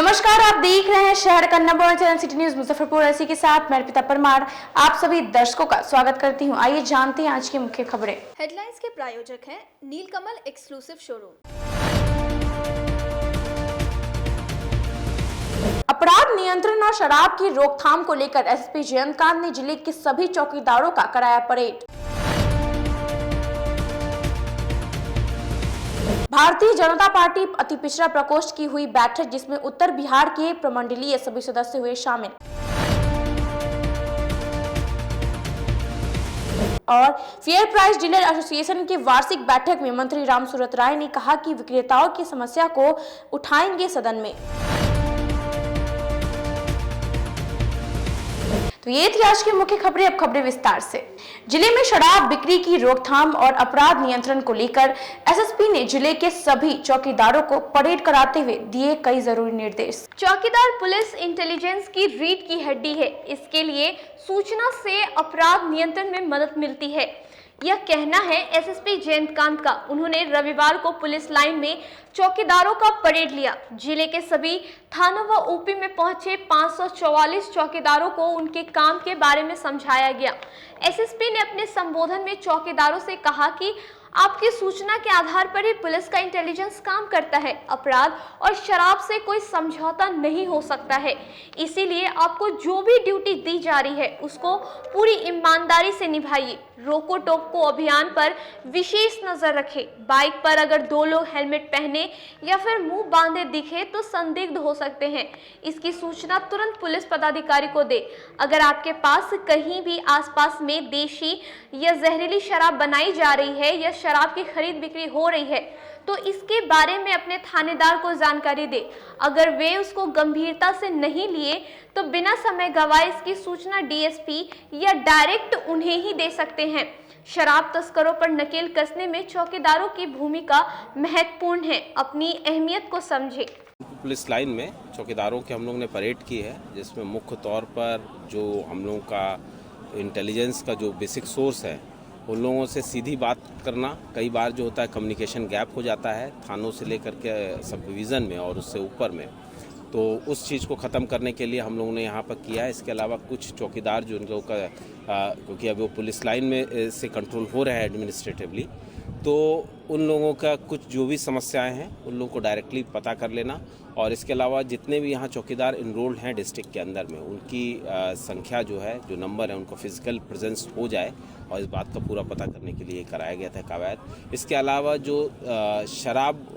नमस्कार, आप देख रहे हैं शहर का number 1 channel city news Muzaffarpur. इसी के साथ मैं अर्पिता परमार आप सभी दर्शकों का स्वागत करती हूं। आइए जानते हैं आज की मुख्य खबरें। हेडलाइंस के प्रायोजक हैं नीलकमल एक्सक्लूसिव शोरूम। अपराध नियंत्रण और शराब की रोकथाम को लेकर एसएसपी जयंतकांत ने जिले के सभी चौकीदारों का कराया परेड। भारतीय जनता पार्टी अति पिछड़ा प्रकोष्ठ की हुई बैठक, जिसमें उत्तर बिहार के प्रमंडलीय सभी सदस्य हुए शामिल। और फेयर प्राइस डीलर एसोसिएशन की वार्षिक बैठक में मंत्री रामसूरत राय ने कहा कि विक्रेताओं की समस्या को उठाएंगे सदन में। तो ये थी आज की मुख्य खबरें। अब खबरें विस्तार से। जिले में शराब बिक्री की रोकथाम और अपराध नियंत्रण को लेकर एसएसपी ने जिले के सभी चौकीदारों को परेड कराते हुए दिए कई जरूरी निर्देश। चौकीदार पुलिस इंटेलिजेंस की रीढ़ की हड्डी है। इसके लिए सूचना से अपराध नियंत्रण में मदद मिलती है, यह कहना है एसएसपी जयंतकांत का। उन्होंने रविवार को पुलिस लाइन में चौकीदारों का परेड लिया। जिले के सभी थानों व ओपी में पहुंचे 544 चौकीदारों को उनके काम के बारे में समझाया गया। एसएसपी ने अपने संबोधन में चौकीदारों से कहा कि आपकी सूचना के आधार पर ही पुलिस का इंटेलिजेंस काम करता है। अपराध और शराब से कोई समझौता नहीं हो सकता है, इसीलिए आपको जो भी ड्यूटी दी जा रही है उसको पूरी ईमानदारी से निभाइए। रोको टोको अभियान पर विशेष नजर रखें। बाइक पर अगर 2 लोग हेलमेट पहने या फिर मुंह बांधे दिखे तो संदिग्ध हो सकते हैं। इसकी सूचना तुरंत पुलिस पदाधिकारी को दे। अगर आपके पास कहीं भी आसपास में देशी या जहरीली शराब बनाई जा रही है या शराब की खरीद बिक्री हो रही है तो इसके बारे में अपने थानेदार को जानकारी दे। अगर वे उसको गंभीरता से नहीं लिए तो बिना समय गवाए इसकी सूचना डीएसपी या डायरेक्ट उन्हें ही दे सकते हैं। शराब तस्करों पर नकेल कसने में चौकीदारों की भूमिका महत्वपूर्ण है। अपनी अहमियत को समझे। पुलिस लाइन में चौकीदारों की हम लोग ने परेड की है, जिसमें मुख्य तौर पर जो हम लोगों का इंटेलिजेंस का जो बेसिक सोर्स है उन लोगों से सीधी बात करना। कई बार जो होता है कम्युनिकेशन गैप हो जाता है थानों से लेकर के सब डिवीज़न में और उससे ऊपर में, तो उस चीज़ को ख़त्म करने के लिए हम लोगों ने यहाँ पर किया है। इसके अलावा कुछ चौकीदार जो उन लोगों का क्योंकि अभी वो पुलिस लाइन में से कंट्रोल हो रहा है एडमिनिस्ट्रेटिवली, तो उन लोगों का कुछ जो भी समस्याएं हैं उन लोगों को डायरेक्टली पता कर लेना। और इसके अलावा जितने भी यहाँ चौकीदार इनरोल्ड हैं डिस्ट्रिक्ट के अंदर में, उनकी संख्या जो है, जो नंबर है, उनको फिजिकल प्रेजेंस हो जाए और इस बात का पूरा पता करने के लिए कराया गया था कवायद। इसके अलावा जो शराब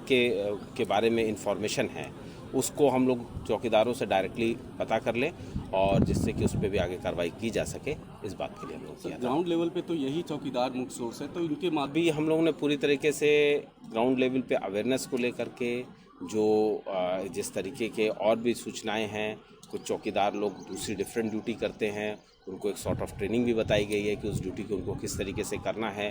के बारे में इंफॉर्मेशन है उसको हम लोग चौकीदारों से डायरेक्टली पता कर लें और जिससे कि उस पर भी आगे कार्रवाई की जा सके, इस बात के लिए हम लोग किया। ग्राउंड लेवल पे तो यही चौकीदार मुख्य सोर्स है, तो इनके भी हम लोगों ने पूरी तरीके से ग्राउंड लेवल पे अवेयरनेस को लेकर के जो जिस तरीके के और भी सूचनाएं हैं, कुछ चौकीदार लोग दूसरी डिफरेंट ड्यूटी करते हैं, उनको एक सॉर्ट ऑफ ट्रेनिंग भी बताई गई है कि उस ड्यूटी को उनको किस तरीके से करना है।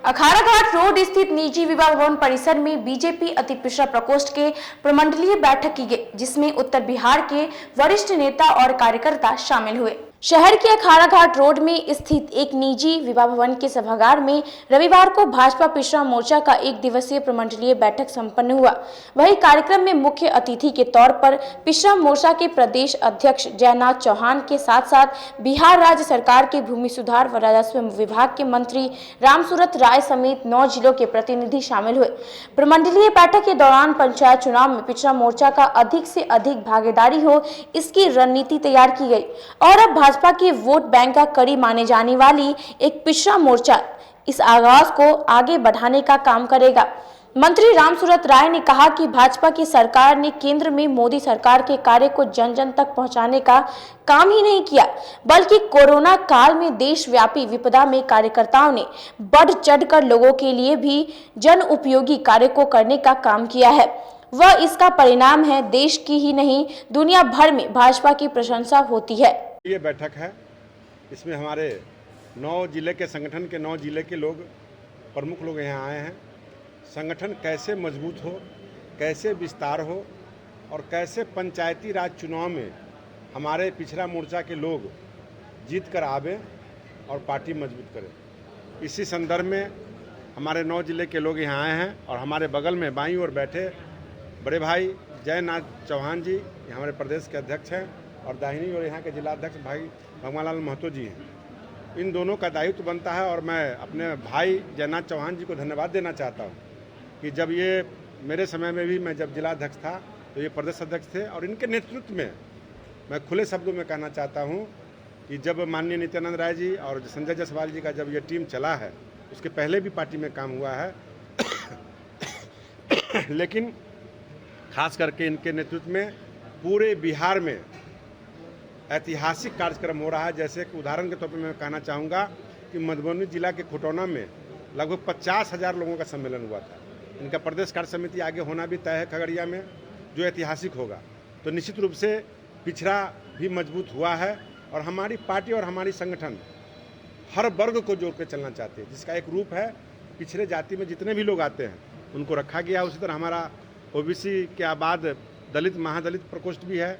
अखाड़ा घाट रोड स्थित निजी विवाह भवन परिसर में बीजेपी अति पिछड़ा प्रकोष्ठ के प्रमंडलीय बैठक की गई, जिसमें उत्तर बिहार के वरिष्ठ नेता और कार्यकर्ता शामिल हुए। शहर के अखाड़ा घाट रोड में स्थित एक निजी विवाह भवन के सभागार में रविवार को भाजपा पिछड़ा मोर्चा का 1 दिवसीय प्रमंडलीय बैठक संपन्न हुआ। वही कार्यक्रम में मुख्य अतिथि के तौर पर पिछड़ा मोर्चा के प्रदेश अध्यक्ष जयनाथ चौहान के साथ साथ बिहार राज्य सरकार के भूमि सुधार व राजस्व विभाग के मंत्री रामसूरत राय समेत 9 जिलों के प्रतिनिधि शामिल हुए। प्रमंडलीय बैठक के दौरान पंचायत चुनाव में पिछड़ा मोर्चा का अधिक से अधिक भागीदारी हो, इसकी रणनीति तैयार की गई और अब भाजपा के वोट बैंक का कड़ी माने जाने वाली एक पिछड़ा मोर्चा इस आगाज को आगे बढ़ाने का काम करेगा। मंत्री रामसूरत राय ने कहा कि भाजपा की सरकार ने केंद्र में मोदी सरकार के कार्य को जन जन तक पहुंचाने का काम ही नहीं किया, बल्कि कोरोना काल में देशव्यापी विपदा में कार्यकर्ताओं ने बढ़ चढ़कर लोगों के लिए भी जन उपयोगी कार्य को करने का काम किया है। वह इसका परिणाम है। देश की ही नहीं दुनिया भर में भाजपा की प्रशंसा होती है। ये बैठक है, इसमें हमारे 9 जिले के संगठन के 9 जिले के लोग, प्रमुख लोग यहाँ आए हैं। संगठन कैसे मजबूत हो, कैसे विस्तार हो और कैसे पंचायती राज चुनाव में हमारे पिछड़ा मोर्चा के लोग जीत कर आवे और पार्टी मजबूत करें। इसी संदर्भ में हमारे 9 जिले के लोग यहाँ आए हैं और हमारे बगल में बाईं ओर बैठे बड़े भाई जयनाथ चौहान जी ये हमारे प्रदेश के अध्यक्ष हैं और दाहिनी और यहाँ के जिलाध्यक्ष भाई भगवान लाल महतो जी हैं। इन दोनों का दायित्व बनता है और मैं अपने भाई जयनाथ चौहान जी को धन्यवाद देना चाहता हूँ कि जब ये मेरे समय में भी मैं जब जिलाध्यक्ष था तो ये प्रदेश अध्यक्ष थे और इनके नेतृत्व में मैं खुले शब्दों में कहना चाहता हूँ कि जब माननीय नित्यानंद राय जी और संजय जायसवाल जी का जब ये टीम चला है उसके पहले भी पार्टी में काम हुआ है लेकिन खास करके इनके नेतृत्व में पूरे बिहार में ऐतिहासिक कार्यक्रम हो रहा है। जैसे कि उदाहरण के तौर पर मैं कहना चाहूँगा कि मधुबनी जिला के खुटौना में लगभग 50,000 लोगों का सम्मेलन हुआ था। इनका प्रदेश कार्य समिति आगे होना भी तय है खगड़िया में, जो ऐतिहासिक होगा। तो निश्चित रूप से पिछड़ा भी मजबूत हुआ है और हमारी पार्टी और हमारी संगठन हर वर्ग को जोड़ कर चलना चाहते हैं, जिसका एक रूप है पिछड़े जाति में जितने भी लोग आते हैं उनको रखा गया। उसी तरह हमारा ओबीसी के बाद दलित महादलित प्रकोष्ठ भी है।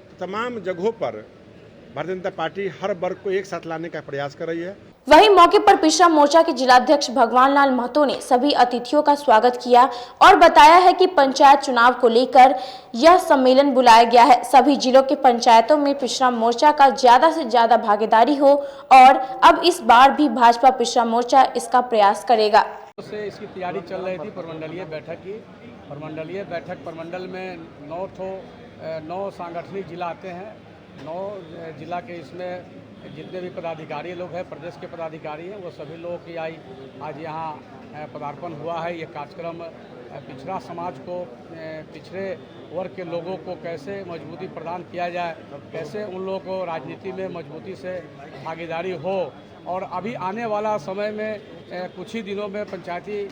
तो तमाम जगहों पर भारतीय जनता पार्टी हर वर्ग को एक साथ लाने का प्रयास कर रही है। वहीं मौके पर पिछड़ा मोर्चा के जिलाध्यक्ष भगवान लाल महतो ने सभी अतिथियों का स्वागत किया और बताया है कि पंचायत चुनाव को लेकर यह सम्मेलन बुलाया गया है। सभी जिलों के पंचायतों में पिछड़ा मोर्चा का ज्यादा से ज्यादा भागीदारी हो और अब इस बार भी भाजपा पिछड़ा मोर्चा इसका प्रयास करेगा। से इसकी तैयारी चल रही थी प्रमंडलीय बैठक की। प्रमंडलीय बैठक प्रमंडल में 9 सांगठनिक जिला आते हैं। 9 जिला के इसमें जितने भी पदाधिकारी लोग हैं, प्रदेश के पदाधिकारी हैं, वो सभी लोगों की आज यहाँ पदार्पण हुआ है। ये कार्यक्रम पिछड़ा समाज को, पिछड़े वर्ग के लोगों को कैसे मजबूती प्रदान किया जाए, कैसे उन लोगों को राजनीति में मजबूती से भागीदारी हो। और अभी आने वाला समय में कुछ ही दिनों में पंचायती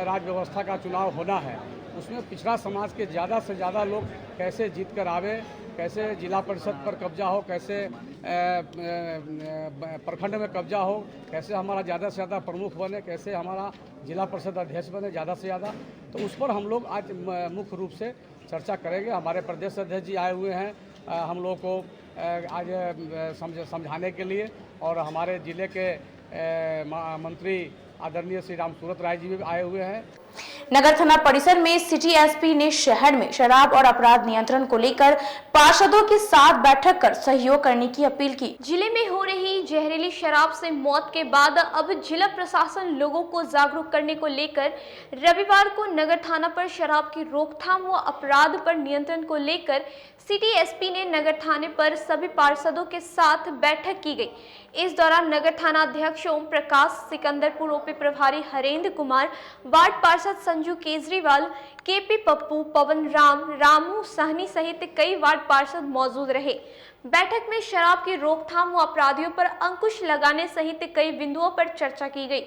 राज व्यवस्था का चुनाव होना है। उसमें पिछड़ा समाज के ज़्यादा से ज़्यादा लोग कैसे जीत कर आवे, कैसे जिला परिषद पर कब्जा हो, कैसे प्रखंड में कब्जा हो, कैसे हमारा ज़्यादा से ज़्यादा प्रमुख बने, कैसे हमारा जिला परिषद अध्यक्ष बने ज़्यादा से ज़्यादा। तो उस पर हम लोग आज मुख्य रूप से चर्चा करेंगे। हमारे प्रदेश अध्यक्ष जी आए हुए हैं हम लोग को आज समझाने के लिए, और हमारे ज़िले के मंत्री आदरणीय श्री राम सूरत राय जी भी आए हुए हैं। नगर थाना परिसर में सिटी एसपी ने शहर में शराब और अपराध नियंत्रण को लेकर पार्षदों के साथ बैठक कर सहयोग करने की अपील की। जिले में हो रही जहरीली शराब से मौत के बाद अब जिला प्रशासन लोगों को जागरूक करने को लेकर रविवार को नगर थाना पर शराब की रोकथाम व अपराध पर नियंत्रण को लेकर सिटी एसपी ने नगर थाने पर सभी पार्षदों के साथ बैठक की गई। इस दौरान नगर थाना अध्यक्ष ओम प्रकाश, सिकंदरपुर ओपी प्रभारी हरेंद्र कुमार, वार्ड पार्षद संजू केजरीवाल, केपी पप्पू, पवन राम, रामू सहनी सहित कई वार्ड पार्षद मौजूद रहे। बैठक में शराब की रोकथाम व अपराधियों पर अंकुश लगाने सहित कई बिंदुओं पर चर्चा की गई,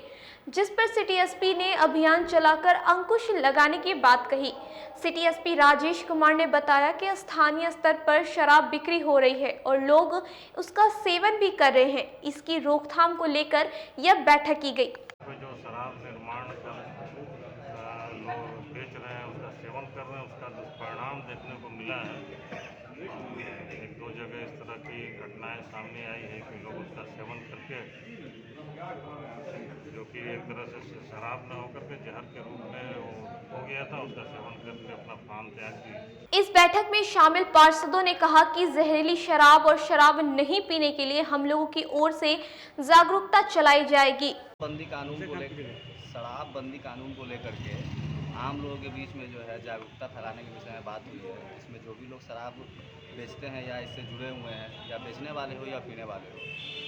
जिस पर सिटी एसपी ने अभियान चलाकर अंकुश लगाने की बात कही। सिटी एसपी राजेश कुमार ने बताया कि स्थानीय स्तर पर शराब बिक्री हो रही है और लोग उसका सेवन भी कर रहे हैं। इसकी रोकथाम को लेकर यह बैठक की गई। जो शराब निर्माण कर लोग बेच रहे हैं, उसका सेवन कर रहे हैं, उसका दुष्परिणाम देखने को मिला है। 1-2 जगह इस तरह की घटनाएं सामने आई है कि लोग उसका सेवन करके, जो कि एक तरह से शराब न होकर के जहर के रूप में हो गया था, उसका सेवन करके अपना प्राण त्याग किया। इस बैठक में शामिल पार्षदों ने कहा कि जहरीली शराब और शराब नहीं पीने के लिए हम लोगों की ओर से जागरूकता चलाई जाएगी। बंदी कानून को लेकर, शराब बंदी कानून को लेकर के आम लोगों के बीच में जो है जागरूकता फैलाने के विषय में बात हुई है। इसमें जो भी लोग शराब बेचते हैं या इससे जुड़े हुए हैं, या बेचने वाले हो या पीने वाले हो,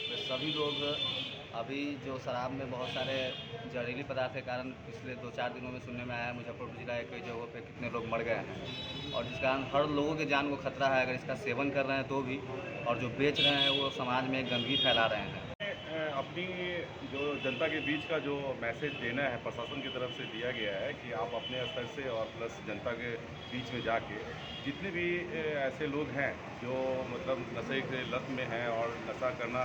वे सभी लोग अभी जो शराब में बहुत सारे जहरीली पदार्थ के कारण पिछले 2-4 दिनों में सुनने में आया है मुजफ्फरपुर जिला के कई जगहों पे कितने लोग मर गए हैं, और जिस कारण हर लोगों के जान को खतरा है अगर इसका सेवन कर रहे हैं तो भी, और जो बेच रहे हैं वो समाज में गंदगी फैला रहे हैं। अपनी जो जनता के बीच का जो मैसेज देना है प्रशासन की तरफ से दिया गया है कि आप अपने स्तर से और प्लस जनता के बीच में जाके जितने भी ऐसे लोग हैं जो मतलब नशे के लत में हैं और नशा करना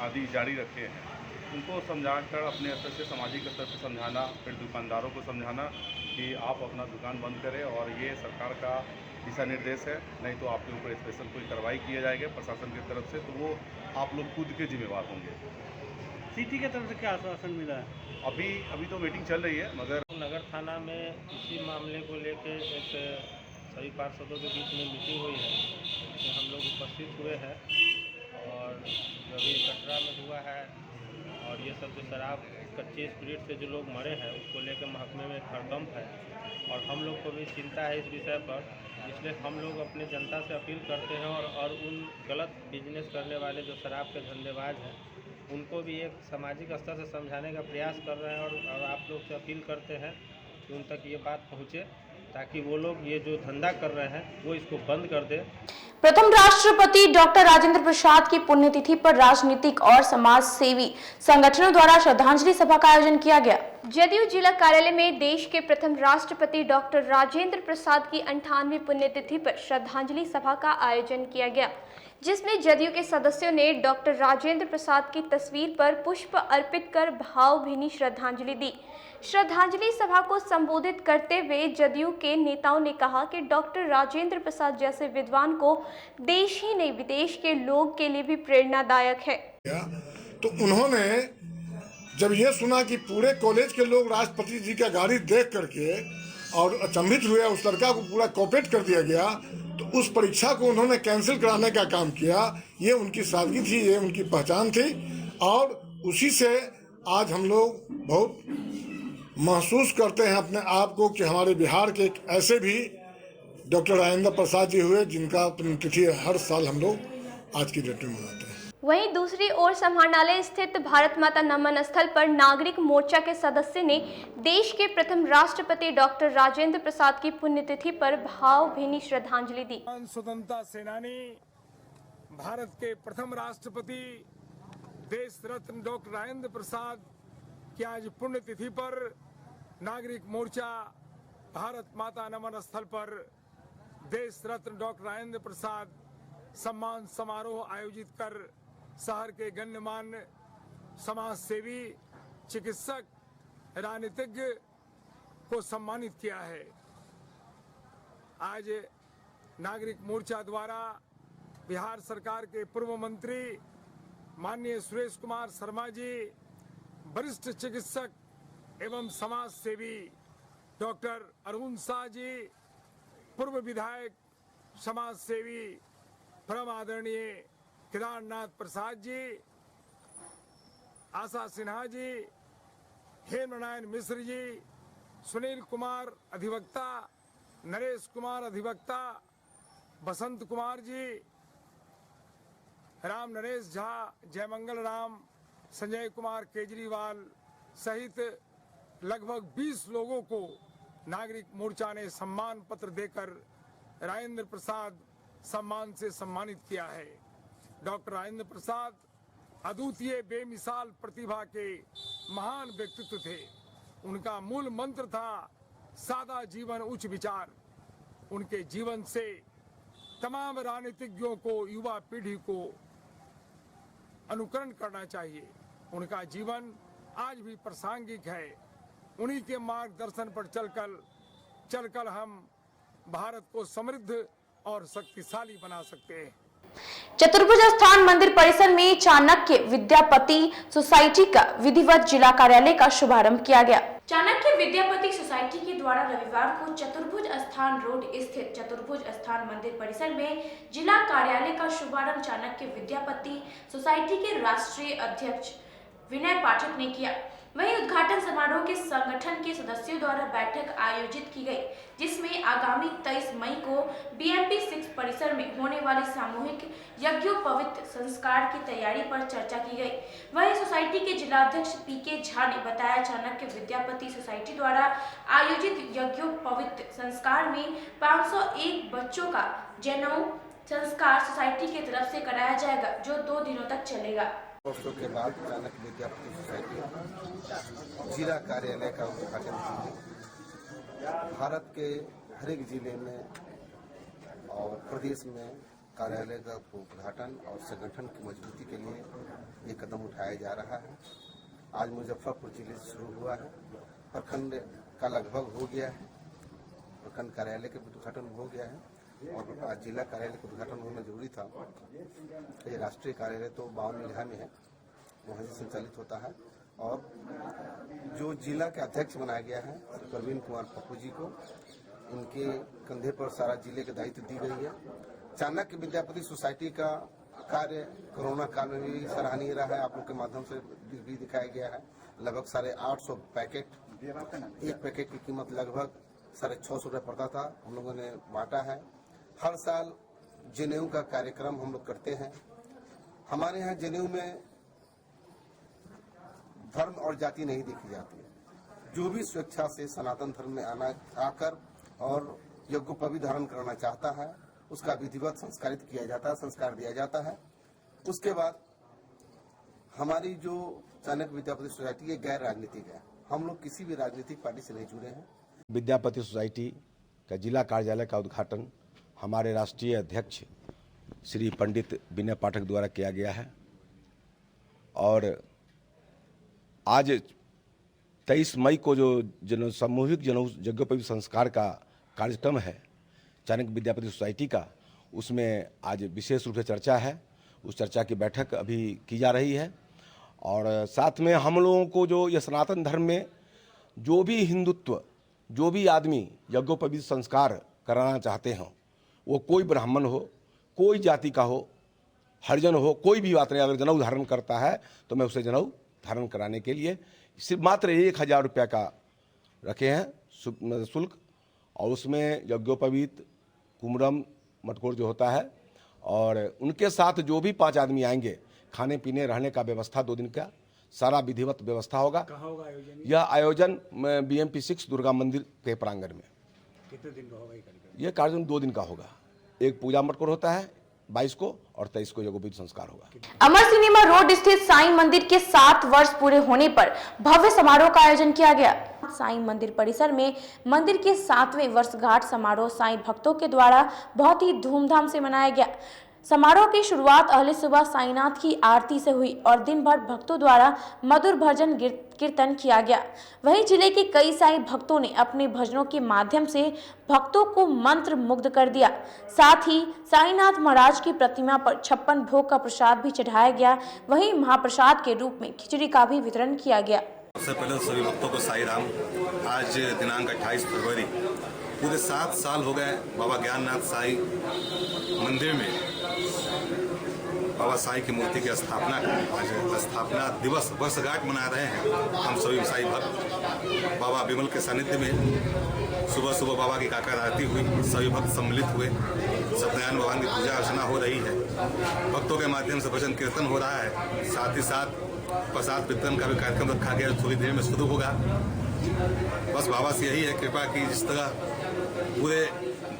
आदि जारी रखे हैं, उनको समझाकर अपने स्तर से, सामाजिक स्तर से समझाना, फिर दुकानदारों को समझाना कि आप अपना दुकान बंद करें और ये सरकार का दिशा निर्देश है, नहीं तो आपके ऊपर स्पेशल कोई कार्रवाई किया जाएगा प्रशासन की तरफ से, तो वो आप लोग खुद के जिम्मेवार होंगे। सिटी की तरफ से क्या आश्वासन मिला है? अभी तो मीटिंग चल रही है, मगर नगर थाना में इसी मामले को लेकर एक सभी पार्षदों के बीच में मीटिंग हुई है, इसमें हम लोग उपस्थित हुए हैं और जो अभी कटरा में हुआ है और ये सब जो शराब कच्चे स्पिरिट से जो लोग मरे हैं उसको लेकर महकमे में हड़कंप है और हम लोग को भी चिंता है इस विषय पर, इसलिए हम लोग अपने जनता से अपील करते हैं और उन गलत बिजनेस करने वाले जो शराब के धंधेबाज हैं उनको भी एक सामाजिक स्तर से समझाने का प्रयास कर रहे हैं और आप लोग से अपील करते हैं कि उन तक ये बात पहुँचे ताकि वो लोग ये जो धंधा कर रहे हैं वो इसको बंद कर दे। प्रथम राष्ट्रपति डॉक्टर राजेंद्र प्रसाद की पुण्यतिथि पर राजनीतिक और समाज सेवी संगठनों द्वारा श्रद्धांजलि सभा का आयोजन किया गया। जदयू जिला कार्यालय में देश के प्रथम राष्ट्रपति डॉक्टर राजेंद्र प्रसाद की 98वीं पुण्यतिथि पर श्रद्धांजलि सभा का आयोजन किया गया, जिसमें जदयू के सदस्यों ने डॉक्टर राजेंद्र प्रसाद की तस्वीर पर पुष्प अर्पित कर भावभीनी श्रद्धांजलि दी। श्रद्धांजलि सभा को संबोधित करते हुए जदयू के नेताओं ने कहा कि डॉक्टर राजेंद्र प्रसाद जैसे विद्वान को देश ही नहीं विदेश के लोग के लिए भी प्रेरणादायक है। तो उन्होंने जब ये सुना कि पूरे कॉलेज के लोग राष्ट्रपति जी का गाड़ी देख करके और अचंभित हुए, उस लड़का को पूरा कॉपरेट कर दिया गया, तो उस परीक्षा को उन्होंने कैंसिल कराने का काम किया। ये उनकी सादगी थी, ये उनकी पहचान थी और उसी से आज हम लोग बहुत महसूस करते हैं अपने आप को कि हमारे बिहार के एक ऐसे भी डॉक्टर राजेंद्र प्रसाद जी हुए जिनका पुण्यतिथि हर साल हम लोग आज की डेट में मनाते हैं। वहीं दूसरी ओर समाहरणालय स्थित भारत माता नमन स्थल पर नागरिक मोर्चा के सदस्य ने देश के प्रथम राष्ट्रपति डॉक्टर राजेंद्र प्रसाद की पुण्यतिथि पर भावभीनी श्रद्धांजलि दी। स्वतंत्रता सेनानी, भारत के प्रथम राष्ट्रपति देश रत्न डॉक्टर राजेंद्र प्रसाद की आज पुण्यतिथि पर नागरिक मोर्चा भारत माता नमन स्थल पर देश रत्न डॉक्टर राजेंद्र प्रसाद सम्मान समारोह आयोजित कर शहर के गण्यमान्य समाज सेवी, चिकित्सक, राजनीतिज्ञ को सम्मानित किया है। आज नागरिक मोर्चा द्वारा बिहार सरकार के पूर्व मंत्री माननीय सुरेश कुमार शर्मा जी, वरिष्ठ चिकित्सक एवं समाज सेवी डॉक्टर अरुण शाह जी, पूर्व विधायक समाज सेवी परम आदरणीय केदारनाथ प्रसाद जी, आशा सिन्हा जी, हेमनारायण मिश्र जी, सुनील कुमार अधिवक्ता, नरेश कुमार अधिवक्ता, बसंत कुमार जी, राम नरेश झा, जयमंगल राम, संजय कुमार केजरीवाल सहित लगभग 20 लोगों को नागरिक मोर्चा ने सम्मान पत्र देकर राजेंद्र प्रसाद सम्मान से सम्मानित किया है। डॉक्टर राजेंद्र प्रसाद अद्वितीय बेमिसाल प्रतिभा के महान व्यक्तित्व थे। उनका मूल मंत्र था सादा जीवन उच्च विचार। उनके जीवन से तमाम राजनीतिज्ञों को, युवा पीढ़ी को अनुकरण करना चाहिए। उनका जीवन आज भी प्रासंगिक है। उन्हीं के मार्गदर्शन पर चलकर हम भारत को समृद्ध और शक्तिशाली बना सकते हैं। चतुर्भुज स्थान मंदिर परिसर में चाणक्य विद्यापति सोसाइटी का विधिवत जिला कार्यालय का शुभारंभ किया गया। चाणक्य विद्यापति सोसाइटी के द्वारा रविवार को चतुर्भुज स्थान रोड स्थित चतुर्भुज स्थान मंदिर परिसर में जिला कार्यालय का शुभारंभ चाणक्य विद्यापति सोसाइटी के राष्ट्रीय अध्यक्ष विनय पाठक ने किया। वहीं उद्घाटन समारोह के संगठन के सदस्यों द्वारा बैठक आयोजित की गई, जिसमें आगामी 23 मई को BMP 6 परिसर में होने वाले सामूहिक यज्ञोपवीत संस्कार की तैयारी पर चर्चा की गई। वहीं सोसाइटी के जिलाध्यक्ष PK झा ने बताया, चाणक्य विद्यापति सोसाइटी द्वारा आयोजित यज्ञोपवीत संस्कार में 501 बच्चों का जनेऊ संस्कार सोसाइटी की तरफ से कराया जाएगा, जो 2 दिनों तक चलेगा। वर्षों के बाद चाणक्य विद्यापति सोसाइटी जिला कार्यालय का उद्घाटन किया। भारत के हर एक जिले में और प्रदेश में कार्यालय का उद्घाटन और संगठन की मजबूती के लिए ये कदम उठाया जा रहा है। आज मुजफ्फरपुर जिले से शुरू हुआ है। प्रखंड का लगभग हो गया है, प्रखंड कार्यालय का उद्घाटन हो गया है और आज जिला कार्यालय का उद्घाटन होना जरूरी था। ये राष्ट्रीय कार्यालय तो 52 जिला में है, वहाँ से संचालित होता है और जो जिला के अध्यक्ष बनाया गया है प्रवीण कुमार पप्पू जी को, इनके कंधे पर सारा जिले के दायित्व दी गई है। चाणक्य विद्यापति सोसाइटी का कार्य कोरोना काल में भी सराहनीय रहा है। आप लोग के माध्यम से भी दिखाया गया है। लगभग 850 पैकेट, एक पैकेट की कीमत लगभग 650 रुपये पड़ता था, हम लोगों ने बांटा है। हर साल जनेऊ का कार्यक्रम हम लोग करते हैं। हमारे यहाँ जनेऊ में धर्म और जाति नहीं देखी जाती है। जो भी स्वेच्छा से सनातन धर्म में आकर और यज्ञोपवीत धारण करना चाहता है, उसका विधिवत संस्कारित किया जाता है, संस्कार दिया जाता है। उसके बाद हमारी जो चाणक्य विद्यापति सोसाइटी है गैर राजनीतिक है। हम लोग किसी भी राजनीतिक पार्टी से नहीं जुड़े हैं। विद्यापति सोसाइटी का जिला कार्यालय का उद्घाटन हमारे राष्ट्रीय अध्यक्ष श्री पंडित विनय पाठक द्वारा किया गया है और आज 23 मई को जो सामूहिक यज्ञोपवीत संस्कार का कार्यक्रम है चाणक्य विद्यापति सोसाइटी का, उसमें आज विशेष रूप से चर्चा है। उस चर्चा की बैठक अभी की जा रही है और साथ में हम लोगों को जो ये सनातन धर्म में जो भी हिंदुत्व, जो भी आदमी यज्ञोपवीत संस्कार कराना चाहते हैं, वो कोई ब्राह्मण हो, कोई जाति का हो, हरिजन हो, कोई भी बात नहीं, अगर जनेऊ धारण करता है तो मैं उसे जनेऊ धारण कराने के लिए सिर्फ मात्र 1000 रुपये का रखे हैं शुल्क और उसमें यज्ञोपवीत, कुमरम, मटकोर जो होता है और उनके साथ जो भी 5 आदमी आएंगे, खाने पीने रहने का व्यवस्था 2 दिन का सारा विधिवत व्यवस्था होगा। कहाँ होगा आयोजन? यह आयोजन BMP 6 दुर्गा मंदिर के प्रांगण में। कितने दिन का होगा ये कार्यक्रम? यह कार्यक्रम 2 दिन का होगा। एक पूजा मटकोर होता है 22 को और 23 को यज्ञोपवीत संस्कार होगा। अमर सिनेमा रोड स्थित साईं मंदिर के 7 वर्ष पूरे होने पर भव्य समारोह का आयोजन किया गया। साईं मंदिर परिसर में मंदिर के 7वें वर्षगांठ समारोह साईं भक्तों के द्वारा बहुत ही धूमधाम से मनाया गया। समारोह की शुरुआत अहले सुबह साईनाथ की आरती से हुई और दिन भर भक्तों द्वारा मधुर भजन कीर्तन किया गया। वहीं जिले के कई साईं भक्तों ने अपने भजनों के माध्यम से भक्तों को मंत्र मुग्ध कर दिया। साथ ही साईनाथ महाराज की प्रतिमा पर 56 भोग का प्रसाद भी चढ़ाया गया। वहीं महाप्रसाद के रूप में खिचड़ी का भी वितरण किया गया। सबसे पहले सभी भक्तों को साई राम। आज दिनांक 28 फरवरी पूरे 7 साल हो गए बाबा ज्ञाननाथ साई मंदिर में बाबा साई की मूर्ति की स्थापना का। आज स्थापना दिवस वर्षगांठ मना रहे हैं हम सभी साई भक्त। बाबा विमल के सानिध्य में सुबह सुबह बाबा की काकर आरती हुई, सभी भक्त सम्मिलित हुए, सत्यनारायण भगवान की पूजा अर्चना हो रही है, भक्तों के माध्यम से भजन कीर्तन हो रहा है। साथ ही साथ प्रसाद वितरण का भी कार्यक्रम रखा गया, थोड़ी देर में शुरू होगा। बस बाबा से यही है कृपा की जिस तरह पूरे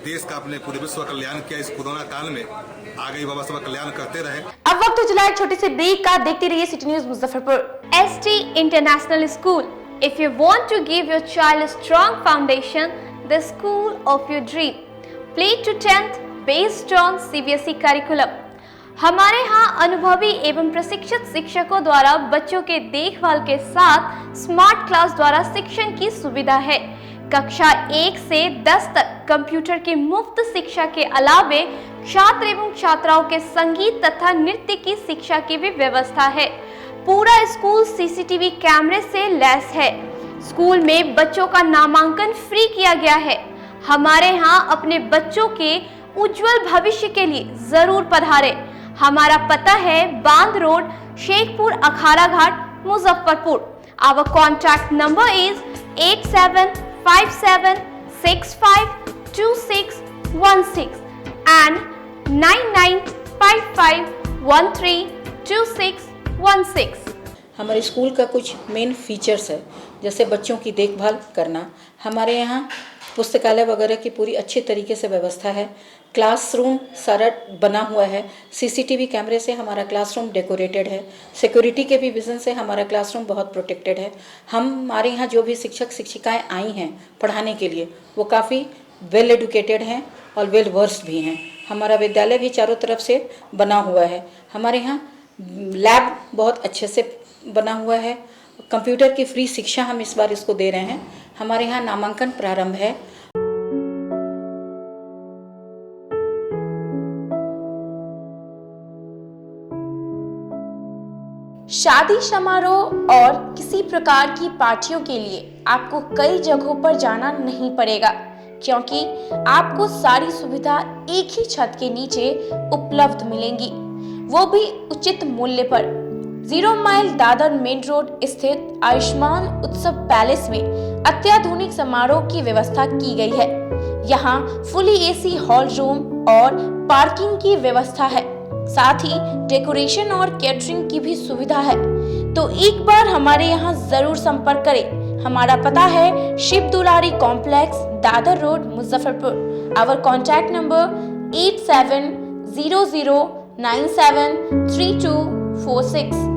देश का, अपने पूरे विश्व का कल्याण किया इस कोरोना काल में, आगे बाबा सबका कल्याण करते रहे। अब वक्त हो चला एक छोटे से ब्रेक का। देखते रहिए city news Muzaffarpur. ST International School. If you want to give your child a strong foundation, the school of your dream. Play to 10th based on CBSE curriculum. हमारे यहाँ अनुभवी एवं प्रशिक्षित शिक्षकों द्वारा बच्चों के देखभाल के साथ स्मार्ट क्लास द्वारा शिक्षण की सुविधा है। कक्षा 1 से 10 तक कंप्यूटर की मुफ्त शिक्षा के अलावे छात्र एवं छात्राओं के संगीत तथा नृत्य की शिक्षा की भी व्यवस्था है। पूरा स्कूल CCTV कैमरे से लैस है। स्कूल में बच्चों का नामांकन फ्री किया गया है। हमारे यहाँ अपने बच्चों के उज्जवल भविष्य के लिए जरूर पधारें। हमारा पता है बांध road, Shekhpur, Akhara Ghat, Muzaffarpur. Our contact number is 8757652616 and 9955132616। हमारे स्कूल का कुछ मेन फीचर्स है, जैसे बच्चों की देखभाल करना। हमारे यहाँ पुस्तकालय वगैरह की पूरी अच्छे तरीके से व्यवस्था है। क्लासरूम सारा बना हुआ है। CCTV कैमरे से हमारा क्लासरूम डेकोरेटेड है। सिक्योरिटी के भी विजन से हमारा क्लासरूम बहुत प्रोटेक्टेड है। हमारे यहाँ जो भी शिक्षक शिक्षिकाएं आई हैं पढ़ाने के लिए, वो काफ़ी वेल एडुकेटेड हैं और वेल वर्स्ड भी हैं। हमारा विद्यालय भी चारों तरफ से बना हुआ है। हमारे यहाँ लैब बहुत अच्छे से बना हुआ है। कंप्यूटर की फ्री शिक्षा हम इस बार इसको दे रहे हैं। हमारे यहाँ नामांकन प्रारंभ है। शादी समारोह और किसी प्रकार की पार्टियों के लिए आपको कई जगहों पर जाना नहीं पड़ेगा, क्योंकि आपको सारी सुविधा एक ही छत के नीचे उपलब्ध मिलेंगी, वो भी उचित मूल्य पर। 0 माइल दादर मेन रोड स्थित आयुष्मान उत्सव पैलेस में अत्याधुनिक समारोह की व्यवस्था की गई है। यहाँ फुली एसी हॉल रूम और पार्किंग की व्यवस्था है, साथ ही डेकोरेशन और कैटरिंग की भी सुविधा है। तो एक बार हमारे यहाँ जरूर संपर्क करें। हमारा पता है Shiv Dulari complex, Dadar road, Muzaffarpur. Our contact number 8700973246।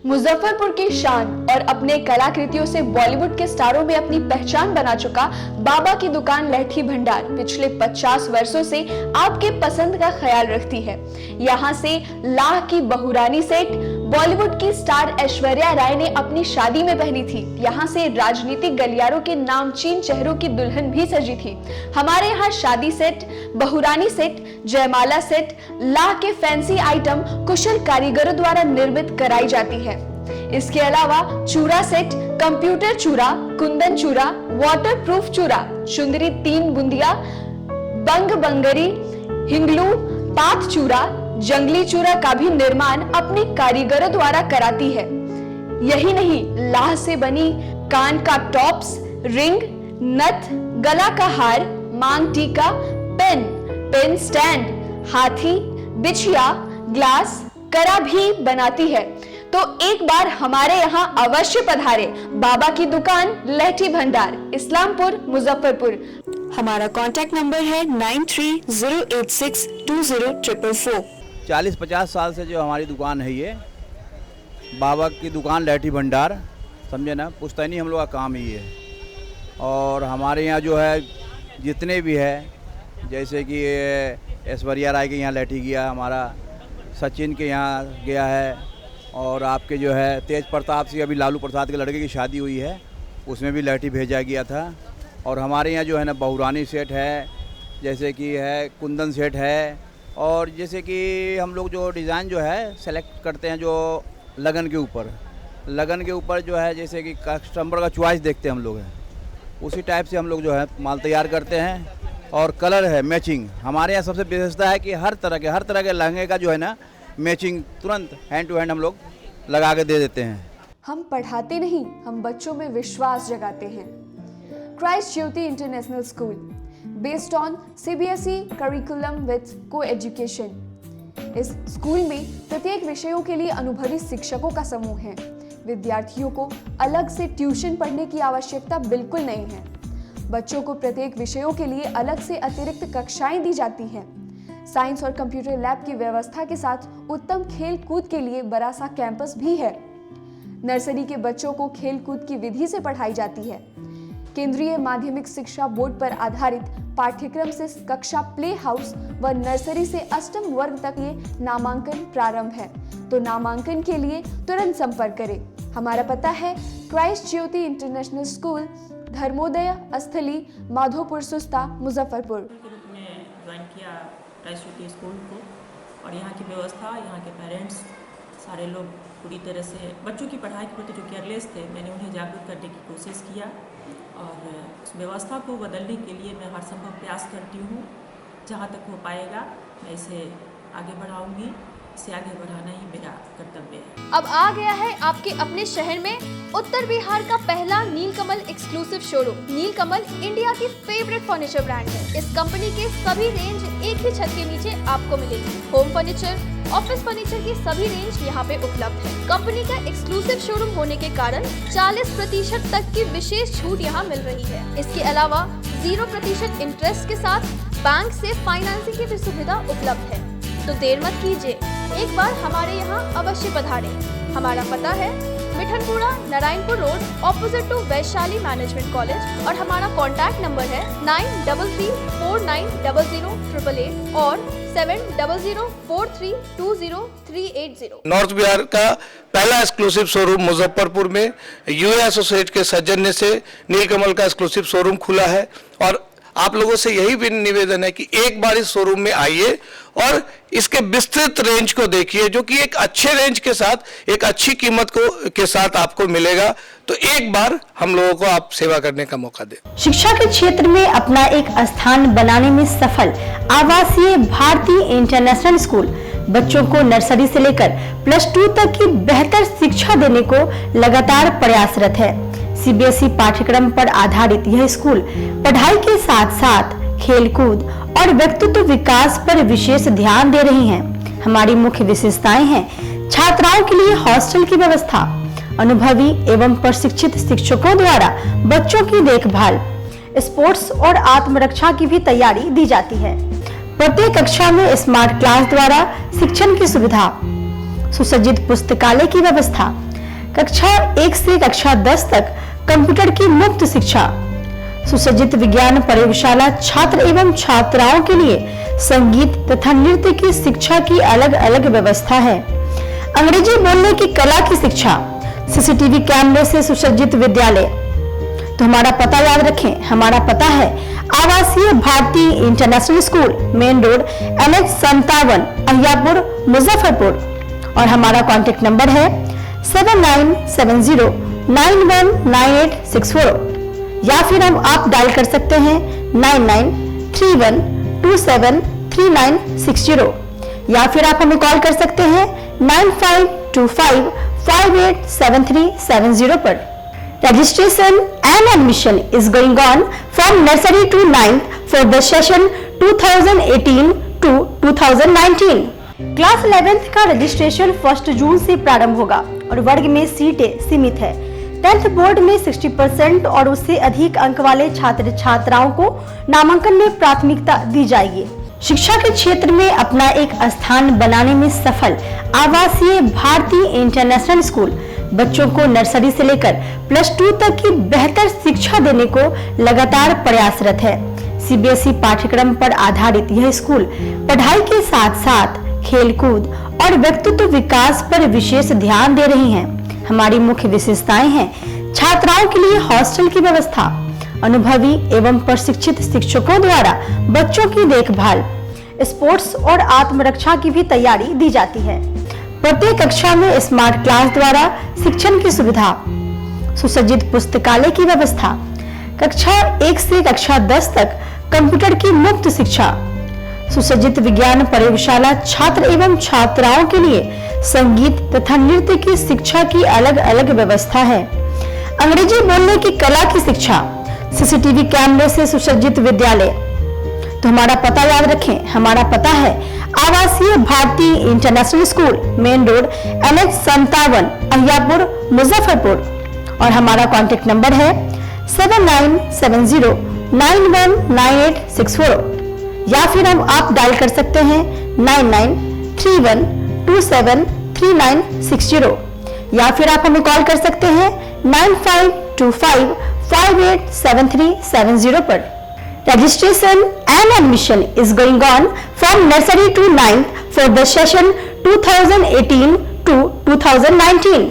Muzaffarpur की शान और अपने कलाकृतियों से बॉलीवुड के स्टारों में अपनी पहचान बना चुका बाबा की दुकान लहठी भंडार पिछले 50 वर्षों से आपके पसंद का ख्याल रखती है। यहाँ से लाह की बहुरानी सेट बॉलीवुड की स्टार ऐश्वर्या राय ने अपनी शादी में पहनी थी। यहाँ से राजनीतिक गलियारों के नामचीन चेहरों की दुल्हन भी सजी थी। हमारे यहाँ शादी सेट, बहुरानी सेट, जयमाला सेट, लाह के फैंसी आइटम कुशल कारीगरों द्वारा निर्मित कराई जाती है। इसके अलावा चूड़ा सेट, कंप्यूटर चूड़ा, कुंदन चूड़ा, वाटरप्रूफ चूड़ा, चुंदरी 3 बुंदिया, बंग बंगरी, हिंगलू, पात चूड़ा, जंगली चूड़ा का भी निर्माण अपने कारीगरों द्वारा कराती है। यही नहीं, लाह से बनी कान का टॉप्स, रिंग, नथ, गला का हार, मांग टीका, पेन स्टैंड, हाथी, बिछिया, ग्लास, करा भी बनाती है। तो एक बार हमारे यहाँ अवश्य पधारे। बाबा की दुकान लहठी भंडार, इस्लामपुर, मुजफ्फरपुर। हमारा कांटेक्ट नंबर है 9308620444। 40-50 साल से जो हमारी दुकान है, ये बाबा की दुकान लहठी भंडार, समझे ना, पुश्तैनी हम लोग का काम ही है। और हमारे यहाँ जो है जितने भी है, जैसे कि ऐश्वर्या राय के यहाँ लहठी गया, हमारा सचिन के यहाँ गया है, और आपके जो है तेज प्रताप सिंह, अभी लालू प्रसाद के लड़के की शादी हुई है, उसमें भी लहठी भेजा गया था। और हमारे यहाँ जो है ना बहुरानी सेट है, जैसे कि है कुंदन सेट है, और जैसे कि हम लोग जो डिज़ाइन जो है सेलेक्ट करते हैं जो लगन के ऊपर जो है, जैसे कि कस्टमर का चॉइस देखते हैं हम लोग हैं, उसी टाइप से हम लोग जो है माल तैयार करते हैं। और कलर है मैचिंग, हमारे यहाँ सबसे विशेषता है कि हर तरह के लहंगे का जो है ना मैचिंग तुरंत हैंड टू हैंड हम लोग लगा के दे देते हैं। हम पढ़ाते नहीं, हम बच्चों में विश्वास जगाते हैं। Christ Jyoti international school, based on CBSE curriculum with coeducation. इस स्कूल में प्रत्येक विषयों के लिए अनुभवी शिक्षकों का समूह है। विद्यार्थियों को अलग से ट्यूशन पढ़ने की आवश्यकता बिल्कुल नहीं है। बच्चों को प्रत्येक विषयों के लिए अलग से अतिरिक्त कक्षाएं दी जाती हैं। साइंस और कंप्यूटर लैब की व्यवस्था के साथ उत्तम खेल कूद के लिए बड़ा सा कैंपस भी है। नर्सरी के बच्चों को खेल कूद की विधि से पढ़ाई जाती है। केंद्रीय माध्यमिक शिक्षा बोर्ड पर आधारित पाठ्यक्रम से कक्षा प्ले हाउस व नर्सरी से अष्टम वर्ग तक ये नामांकन प्रारंभ है। तो नामांकन के लिए तुरंत संपर्क करें। हमारा पता है Christ Jyoti international school, Dharmodaya स्थली, माधोपुर सुस्ता, मुजफ्फरपुर। ज्वाइन किया क्राइस्ट ज्योति स्कूल को, और यहाँ की व्यवस्था, यहाँ के पेरेंट्स सारे लोग पूरी तरह से बच्चों की पढ़ाई के प्रति जो केयरलेस थे, मैंने उन्हें जागरूक करने की कोशिश किया और उस व्यवस्था को बदलने के लिए मैं हर संभव प्रयास करती हूँ। जहाँ तक हो पाएगा मैं इसे आगे बढ़ाऊँगी, इसे आगे बढ़ाना ही मेरा कर्तव्य है। अब आ गया है आपके अपने शहर में उत्तर बिहार का पहला नीलकमल एक्सक्लूसिव शोरूम। नीलकमल इंडिया की फेवरेट फर्नीचर ब्रांड है। इस कंपनी के सभी रेंज एक ही छत के नीचे आपको मिलेगी। होम फर्नीचर, ऑफिस फर्नीचर की सभी रेंज यहाँ पे उपलब्ध है। कंपनी का एक्सक्लूसिव शोरूम होने के कारण 40% तक की विशेष छूट यहाँ मिल रही है। इसके अलावा 0% इंटरेस्ट के साथ बैंक से फाइनेंसिंग की भी सुविधा उपलब्ध है। तो देर मत कीजिए, एक बार हमारे यहाँ अवश्य पधारें। हमारा पता है Mithanpura, Narayanpur road, opposite to Vaishali management college, और हमारा कॉन्टैक्ट नंबर है 9334900888 और 7004320380। नॉर्थ बिहार का पहला एक्सक्लूसिव शोरूम मुजफ्फरपुर में यूए एसोसिएट के सौजन्य से नीलकमल का एक्सक्लूसिव शोरूम खुला है, और आप लोगों से यही भी निवेदन है कि एक बार इस शोरूम में आइए और इसके विस्तृत रेंज को देखिए, जो कि एक अच्छे रेंज के साथ एक अच्छी कीमत के साथ आपको मिलेगा। तो एक बार हम लोगों को आप सेवा करने का मौका दें। शिक्षा के क्षेत्र में अपना एक स्थान बनाने में सफल आवासीय भारतीय इंटरनेशनल स्कूल बच्चों को नर्सरी से लेकर +2 तक की बेहतर शिक्षा देने को लगातार प्रयासरत है। सीबीएसई पाठ्यक्रम पर आधारित यह स्कूल पढ़ाई के साथ साथ खेलकूद और व्यक्तित्व विकास पर विशेष ध्यान दे रही हैं। हमारी मुख्य विशेषताएं हैं छात्राओं के लिए हॉस्टल की व्यवस्था, अनुभवी एवं प्रशिक्षित शिक्षकों द्वारा बच्चों की देखभाल, स्पोर्ट्स और आत्मरक्षा की भी तैयारी दी जाती है। प्रत्येक कक्षा में स्मार्ट क्लास द्वारा शिक्षण की सुविधा, सुसज्जित पुस्तकालय की व्यवस्था, कक्षा 1 से कक्षा 10 तक कंप्यूटर की मुफ्त शिक्षा, सुसज्जित विज्ञान प्रयोगशाला, छात्र एवं छात्राओं के लिए संगीत तथा नृत्य की शिक्षा की अलग अलग व्यवस्था है। अंग्रेजी बोलने की कला की शिक्षा, सीसीटीवी कैमरे से सुसज्जित विद्यालय। तो हमारा पता याद रखें, हमारा पता है आवासीय भारतीय international school, main road NH 57, Ahiyapur, Muzaffarpur. और हमारा कॉन्टेक्ट नंबर है 7970919864 या फिर आप डायल कर सकते हैं 9931273960 या फिर आप हमें कॉल कर सकते हैं 9525587370 पर। Registration and admission is going on from nursery to 9th for the session 2018 to 2019. Class 11th का रजिस्ट्रेशन 1 जून से प्रारंभ होगा और वर्ग में सीटें सीमित है। 10th बोर्ड में 60% और उससे अधिक अंक वाले छात्र छात्राओं को नामांकन में प्राथमिकता दी जाएगी। शिक्षा के क्षेत्र में अपना एक स्थान बनाने में सफल आवासीय भारतीय इंटरनेशनल स्कूल बच्चों को नर्सरी से लेकर +2 तक की बेहतर शिक्षा देने को लगातार प्रयासरत है। सीबीएसई पाठ्यक्रम पर आधारित यह स्कूल पढ़ाई के साथ साथ खेलकूद और व्यक्तित्व विकास पर विशेष ध्यान दे रही हैं। हमारी मुख्य विशेषताएं हैं छात्राओं के लिए हॉस्टल की व्यवस्था, अनुभवी एवं प्रशिक्षित शिक्षकों द्वारा बच्चों की देखभाल, स्पोर्ट्स और आत्मरक्षा की भी तैयारी दी जाती है। प्रत्येक कक्षा में स्मार्ट क्लास द्वारा शिक्षण की सुविधा, सुसज्जित पुस्तकालय की व्यवस्था, कक्षा 1 से कक्षा 10 तक कंप्यूटर की मुफ्त शिक्षा, सुसज्जित विज्ञान प्रयोगशाला, छात्र एवं छात्राओं के लिए संगीत तथा नृत्य की शिक्षा की अलग अलग व्यवस्था है। अंग्रेजी बोलने की कला की शिक्षा, सीसीटीवी कैमरे से सुसज्जित विद्यालय। तो हमारा पता याद रखें, हमारा पता है आवासीय भारतीय international school, main road NH 57, Ahiyapur, Muzaffarpur. और हमारा कॉन्टेक्ट नंबर है 7970919864 या फिर आप डायल कर सकते हैं 9931273960 या फिर आप हमें कॉल कर सकते हैं 9525587370 पर। Registration and admission is going on from nursery to 9th for the session 2018 to 2019.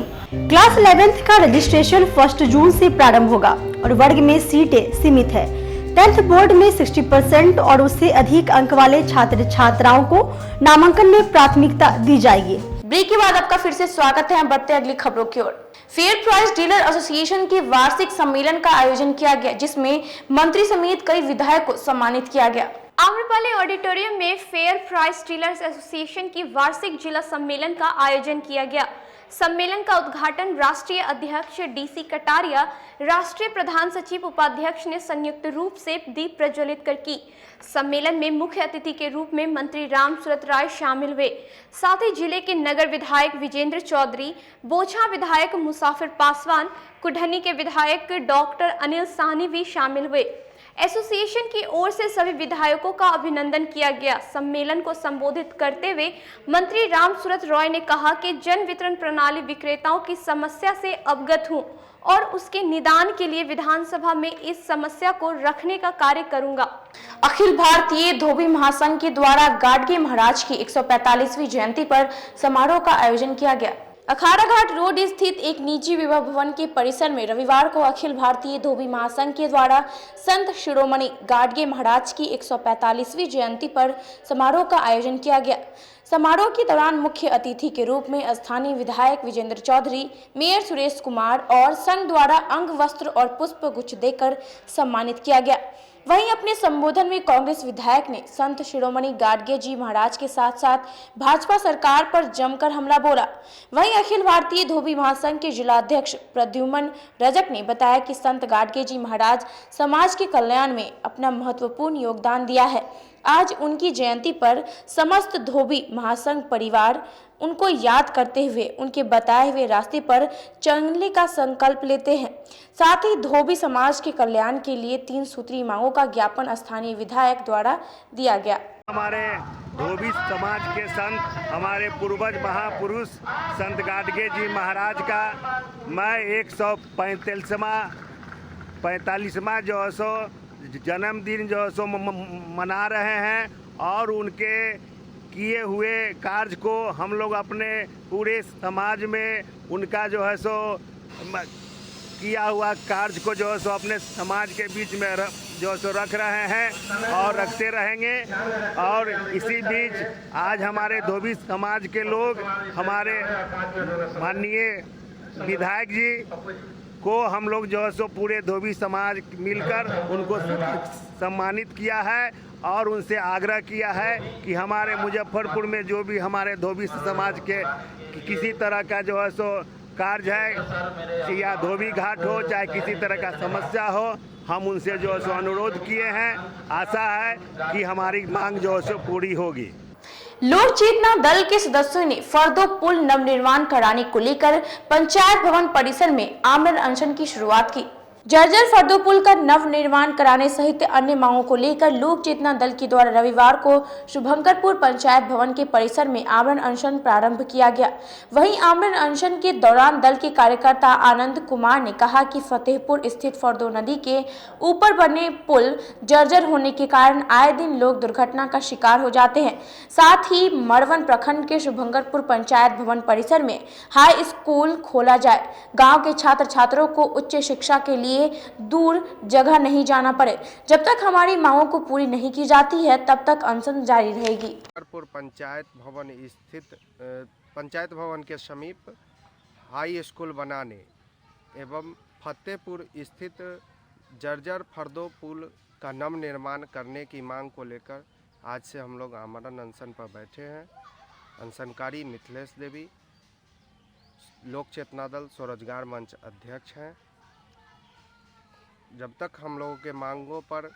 Class 11th का रजिस्ट्रेशन 1 जून से प्रारंभ होगा और वर्ग में सीटें सीमित है। 10th बोर्ड में 60% और उससे अधिक अंक वाले छात्र छात्राओं को नामांकन में प्राथमिकता दी जाएगी। ब्रेक के बाद आपका फिर से स्वागत है। हम बढ़ते हैं अगली खबरों की ओर। फेयर प्राइस डीलर एसोसिएशन के वार्षिक सम्मेलन का आयोजन किया गया, जिसमें मंत्री समेत कई विधायक को सम्मानित किया गया। आम्रपाली ऑडिटोरियम में फेयर प्राइस डीलर्स एसोसिएशन की वार्षिक जिला सम्मेलन का आयोजन किया गया। सम्मेलन का उद्घाटन राष्ट्रीय अध्यक्ष DC कटारिया, राष्ट्रीय प्रधान सचिव उपाध्यक्ष ने संयुक्त रूप से दीप प्रज्वलित कर की। सम्मेलन में मुख्य अतिथि के रूप में मंत्री रामसूरत राय शामिल हुए। साथ ही जिले के नगर विधायक विजेंद्र चौधरी, बोछा विधायक मुसाफिर पासवान, कुढ़नी के विधायक डॉक्टर अनिल साहनी भी शामिल हुए। एसोसिएशन की ओर से सभी विधायकों का अभिनंदन किया गया। सम्मेलन को संबोधित करते हुए मंत्री रामसूरत रॉय ने कहा कि जन वितरण प्रणाली विक्रेताओं की समस्या से अवगत हूं और उसके निदान के लिए विधानसभा में इस समस्या को रखने का कार्य करूंगा। अखिल भारतीय धोबी महासंघ के द्वारा गाडगे महाराज की 145वीं जयंती पर समारोह का आयोजन किया गया। अखाड़ा घाट रोड स्थित एक निजी विवाह भवन के परिसर में रविवार को अखिल भारतीय धोबी महासंघ के द्वारा संत शिरोमणि गाडगे महाराज की 145वीं जयंती पर समारोह का आयोजन किया गया। समारोह के दौरान मुख्य अतिथि के रूप में स्थानीय विधायक विजेंद्र चौधरी, मेयर सुरेश कुमार और संघ द्वारा अंग वस्त्र और पुष्प गुच्छ देकर सम्मानित किया गया। वहीं अपने संबोधन में कांग्रेस विधायक ने संत शिरोमणि गाडगे जी महाराज के साथ साथ भाजपा सरकार पर जमकर हमला बोला। वहीं अखिल भारतीय धोबी महासंघ के जिलाध्यक्ष प्रद्युमन रजक ने बताया कि संत गाडगे जी महाराज समाज के कल्याण में अपना महत्वपूर्ण योगदान दिया है। आज उनकी जयंती पर समस्त धोबी महासंघ परिवार उनको याद करते हुए उनके बताए हुए रास्ते पर चलने का संकल्प लेते हैं। साथ ही धोबी समाज के कल्याण के लिए 3 सूत्री मांगों का ज्ञापन स्थानीय विधायक द्वारा दिया गया। हमारे धोबी समाज के संत, हमारे पूर्वज महापुरुष संत गाडगे जी महाराज का मैं 145वां जो है सो जन्मदिन जो है सो मना रहे हैं और उनके किए हुए कार्य को हम लोग अपने पूरे समाज में उनका जो है सो किया हुआ कार्य को जो है सो अपने समाज के बीच में जो है सो रख रहे हैं और रखते रहेंगे। और इसी बीच आज हमारे धोबी समाज के लोग हमारे माननीय विधायक जी को हम लोग जो है सो पूरे धोबी समाज मिलकर उनको सम्मानित किया है और उनसे आग्रह किया है कि हमारे मुजफ्फरपुर में जो भी हमारे धोबी समाज के किसी तरह का जो है सो कार्य है या धोबी घाट हो चाहे किसी तरह का समस्या हो, हम उनसे जो है सो अनुरोध किए हैं। आशा है कि हमारी मांग जो है सो पूरी होगी। लोक चेतना दल के सदस्यों ने फरदो पुल नवनिर्माण कराने को लेकर पंचायत भवन परिसर में आमरण अनशन की शुरुआत की। जर्जर फरदो पुल का नव निर्माण कराने सहित अन्य मांगों को लेकर लोक चेतना दल के द्वारा रविवार को शुभंकरपुर पंचायत भवन के परिसर में आमरण अनशन प्रारंभ किया गया। वहीं आमरण अनशन के दौरान दल के कार्यकर्ता आनंद कुमार ने कहा कि फतेहपुर स्थित फरदो नदी के ऊपर बने पुल जर्जर होने के कारण आए दिन लोग दुर्घटना का शिकार हो जाते हैं। साथ ही मड़वन प्रखंड के शुभंकरपुर पंचायत भवन परिसर में हाई स्कूल खोला जाए, गाँव के छात्र छात्रों को उच्च शिक्षा के लिए दूर जगह नहीं जाना पड़े। जब तक हमारी मांगों को पूरी नहीं की जाती है तब तक अनशन जारी रहेगी। पंचायत भवन स्थित पंचायत भवन के समीप हाई स्कूल बनाने एवं फतेहपुर स्थित जर्जर फरदो पुल का नव निर्माण करने की मांग को लेकर आज से हम लोग आमरण अनशन पर बैठे हैं। अनशनकारी मिथिलेश देवी लोक चेतना दल स्वरोजगार मंच अध्यक्ष हैं। जब तक हम लोगों के मांगों पर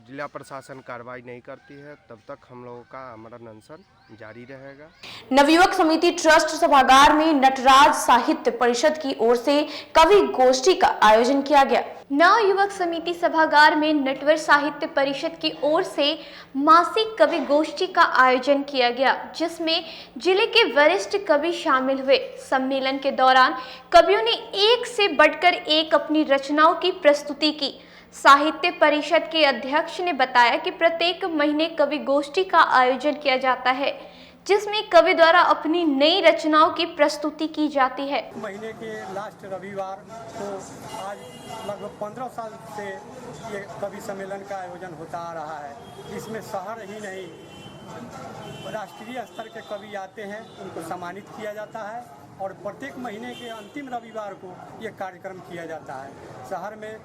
जिला प्रशासन कार्रवाई नहीं करती है तब तक हम लोगों का आमरण अनशन जारी रहेगा। नवयुवक समिति ट्रस्ट सभागार में नटराज साहित्य परिषद की ओर से कवि गोष्ठी का आयोजन किया गया। नवयुवक समिति सभागार में नटवर साहित्य परिषद की ओर से मासिक कवि गोष्ठी का आयोजन किया गया, जिसमें जिले के वरिष्ठ कवि शामिल हुए। सम्मेलन के दौरान कवियों ने एक से बढ़कर एक अपनी रचनाओं की प्रस्तुति की। साहित्य परिषद के अध्यक्ष ने बताया कि प्रत्येक महीने कवि गोष्ठी का आयोजन किया जाता है, जिसमें कवि द्वारा अपनी नई रचनाओं की प्रस्तुति की जाती है। महीने के लास्ट रविवार को आज लगभग 15 साल से ये कवि सम्मेलन का आयोजन होता आ रहा है। इसमें शहर ही नहीं राष्ट्रीय स्तर के कवि आते हैं, उनको सम्मानित किया जाता है और प्रत्येक महीने के अंतिम रविवार को ये कार्यक्रम किया जाता है। शहर में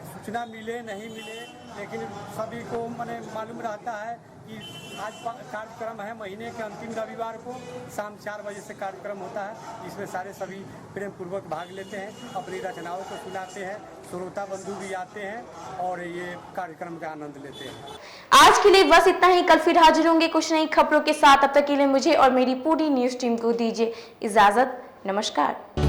सूचना मिले नहीं मिले लेकिन सभी को माने मालूम रहता है कि आज कार्यक्रम है महीने के अंतिम रविवार को शाम 4 बजे से कार्यक्रम होता है। इसमें सारे सभी प्रेम पूर्वक भाग लेते हैं, अपनी रचनाओं को सुनाते हैं, श्रोता बंधु भी आते हैं और ये कार्यक्रम का आनंद लेते हैं। आज के लिए बस इतना ही। कल फिर हाजिर होंगे कुछ नई खबरों के साथ। अब तक के लिए मुझे और मेरी पूरी न्यूज टीम को दीजिए इजाजत। नमस्कार।